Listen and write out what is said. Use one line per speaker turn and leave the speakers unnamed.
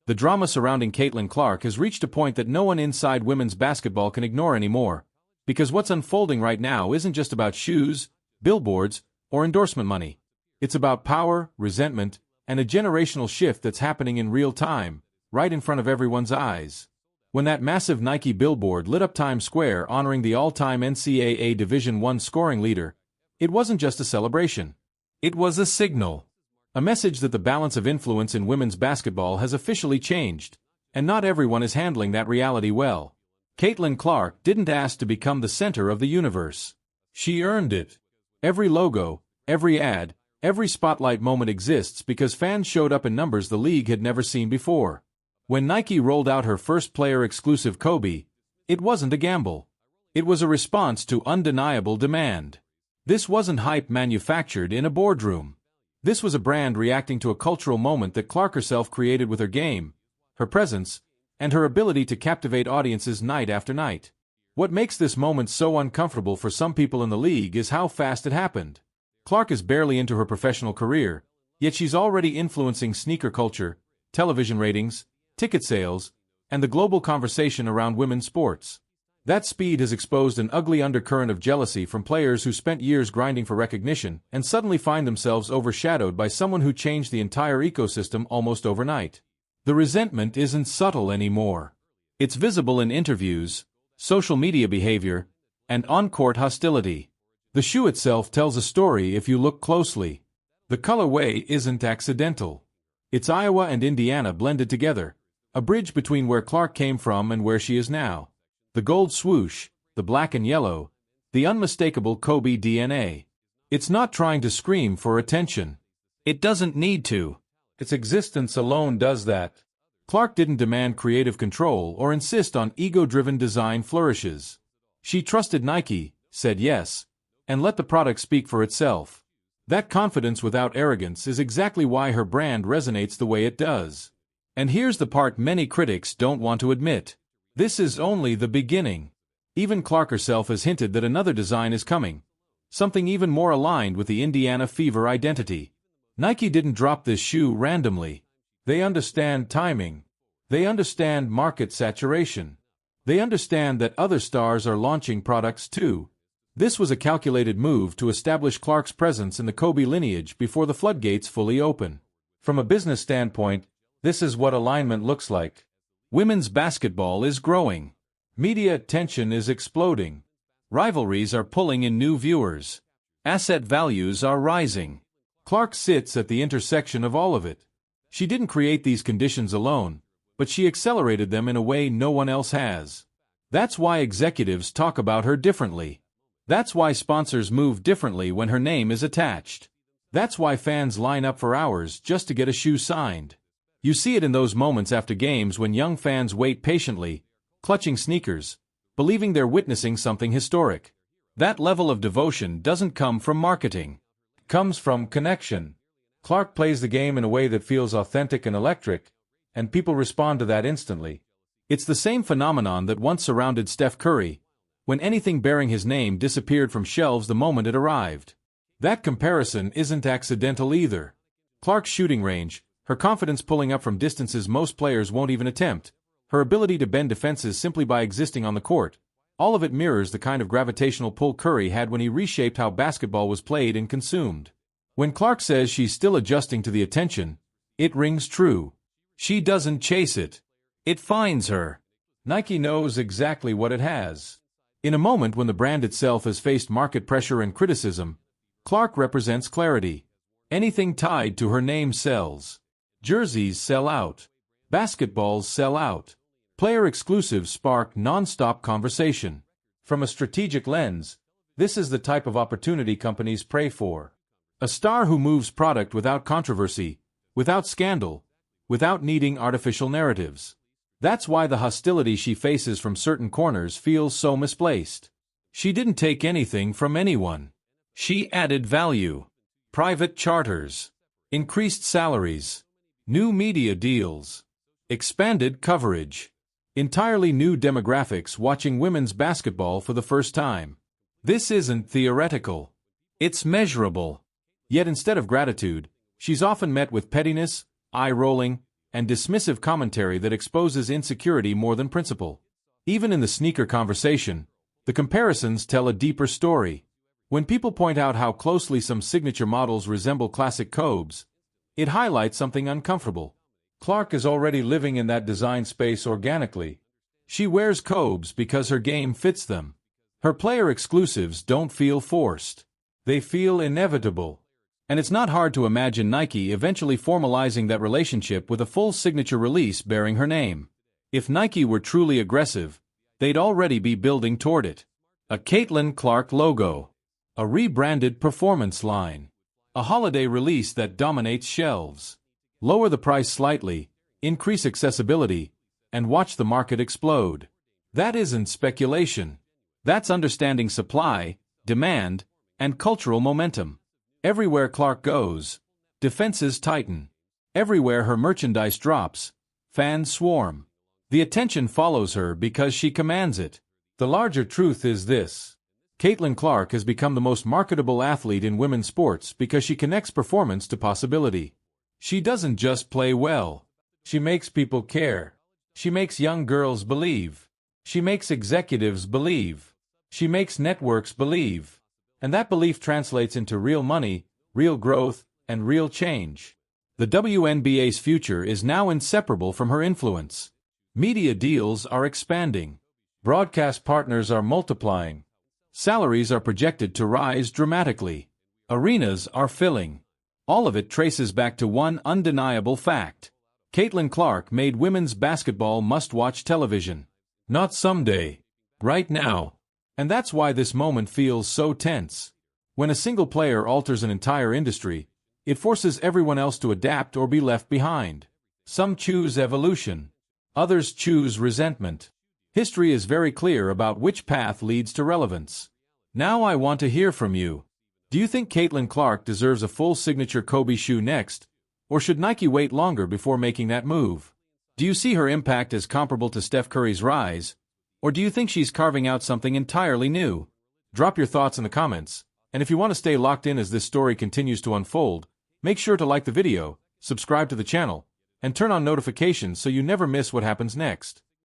The drama surrounding Caitlin Clark has reached a point that no one inside women's basketball can ignore anymore. Because what's unfolding right now isn't just about shoes, billboards, or endorsement money. It's about power, resentment, and a generational shift that's happening in real time, right in front of everyone's eyes. When that massive Nike billboard lit up Times Square honoring the all-time NCAA Division I scoring leader, it wasn't just a celebration. It was a signal. A message that the balance of influence in women's basketball has officially changed, and not everyone is handling that reality well. Caitlin Clark didn't ask to become the center of the universe. She earned it. Every logo, every ad, every spotlight moment exists because fans showed up in numbers the league had never seen before. When Nike rolled out her first player-exclusive Kobe, it wasn't a gamble. It was a response to undeniable demand. This wasn't hype manufactured in a boardroom. This was a brand reacting to a cultural moment that Clark herself created with her game, her presence, and her ability to captivate audiences night after night. What makes this moment so uncomfortable for some people in the league is how fast it happened. Clark is barely into her professional career, yet she's already influencing sneaker culture, television ratings, ticket sales, and the global conversation around women's sports. That speed has exposed an ugly undercurrent of jealousy from players who spent years grinding for recognition and suddenly find themselves overshadowed by someone who changed the entire ecosystem almost overnight. The resentment isn't subtle anymore. It's visible in interviews, social media behavior, and on-court hostility. The shoe itself tells a story if you look closely. The colorway isn't accidental. It's Iowa and Indiana blended together, a bridge between where Clark came from and where she is now. The gold swoosh, the black and yellow, the unmistakable Kobe DNA. It's not trying to scream for attention. It doesn't need to. Its existence alone does that. Clark didn't demand creative control or insist on ego-driven design flourishes. She trusted Nike, said yes, and let the product speak for itself. That confidence without arrogance is exactly why her brand resonates the way it does. And here's the part many critics don't want to admit. This is only the beginning. Even Clark herself has hinted that another design is coming, something even more aligned with the Indiana Fever identity. Nike didn't drop this shoe randomly. They understand timing. They understand market saturation. They understand that other stars are launching products too. This was a calculated move to establish Clark's presence in the Kobe lineage before the floodgates fully open. From a business standpoint, this is what alignment looks like. Women's basketball is growing. Media attention is exploding. Rivalries are pulling in new viewers. Asset values are rising. Clark sits at the intersection of all of it. She didn't create these conditions alone, but she accelerated them in a way no one else has. That's why executives talk about her differently. That's why sponsors move differently when her name is attached. That's why fans line up for hours just to get a shoe signed. You see it in those moments after games when young fans wait patiently, clutching sneakers, believing they're witnessing something historic. That level of devotion doesn't come from marketing. It comes from connection. Clark plays the game in a way that feels authentic and electric, and people respond to that instantly. It's the same phenomenon that once surrounded Steph Curry, when anything bearing his name disappeared from shelves the moment it arrived. That comparison isn't accidental either. Clark's shooting range, her confidence pulling up from distances most players won't even attempt, her ability to bend defenses simply by existing on the court, all of it mirrors the kind of gravitational pull Curry had when he reshaped how basketball was played and consumed. When Clark says she's still adjusting to the attention, it rings true. She doesn't chase it. It finds her. Nike knows exactly what it has. In a moment when the brand itself has faced market pressure and criticism, Clark represents clarity. Anything tied to her name sells. Jerseys sell out. Basketballs sell out. Player exclusives spark non-stop conversation. From a strategic lens, this is the type of opportunity companies pray for. A star who moves product without controversy, without scandal, without needing artificial narratives. That's why the hostility she faces from certain corners feels so misplaced. She didn't take anything from anyone. She added value. Private charters. Increased salaries. New media deals. Expanded coverage. Entirely new demographics watching women's basketball for the first time. This isn't theoretical. It's measurable. Yet instead of gratitude, she's often met with pettiness, eye-rolling, and dismissive commentary that exposes insecurity more than principle. Even in the sneaker conversation, the comparisons tell a deeper story. When people point out how closely some signature models resemble classic Cobes, it highlights something uncomfortable. Clark is already living in that design space organically. She wears Cobes because her game fits them. Her player exclusives don't feel forced. They feel inevitable. And it's not hard to imagine Nike eventually formalizing that relationship with a full signature release bearing her name. If Nike were truly aggressive, they'd already be building toward it. A Caitlin Clark logo. A rebranded performance line. A holiday release that dominates shelves. Lower the price slightly, increase accessibility, and watch the market explode. That isn't speculation. That's understanding supply, demand, and cultural momentum. Everywhere Clark goes, defenses tighten. Everywhere her merchandise drops, fans swarm. The attention follows her because she commands it. The larger truth is this. Caitlin Clark has become the most marketable athlete in women's sports because she connects performance to possibility. She doesn't just play well. She makes people care. She makes young girls believe. She makes executives believe. She makes networks believe. And that belief translates into real money, real growth, and real change. The WNBA's future is now inseparable from her influence. Media deals are expanding. Broadcast partners are multiplying. Salaries are projected to rise dramatically. Arenas are filling. All of it traces back to one undeniable fact. Caitlin Clark made women's basketball must-watch television. Not someday. Right now. And that's why this moment feels so tense. When a single player alters an entire industry, it forces everyone else to adapt or be left behind. Some choose evolution. Others choose resentment. History is very clear about which path leads to relevance. Now I want to hear from you. Do you think Caitlin Clark deserves a full signature Kobe shoe next? Or should Nike wait longer before making that move? Do you see her impact as comparable to Steph Curry's rise? Or do you think she's carving out something entirely new? Drop your thoughts in the comments, and if you want to stay locked in as this story continues to unfold, make sure to like the video, subscribe to the channel, and turn on notifications so you never miss what happens next.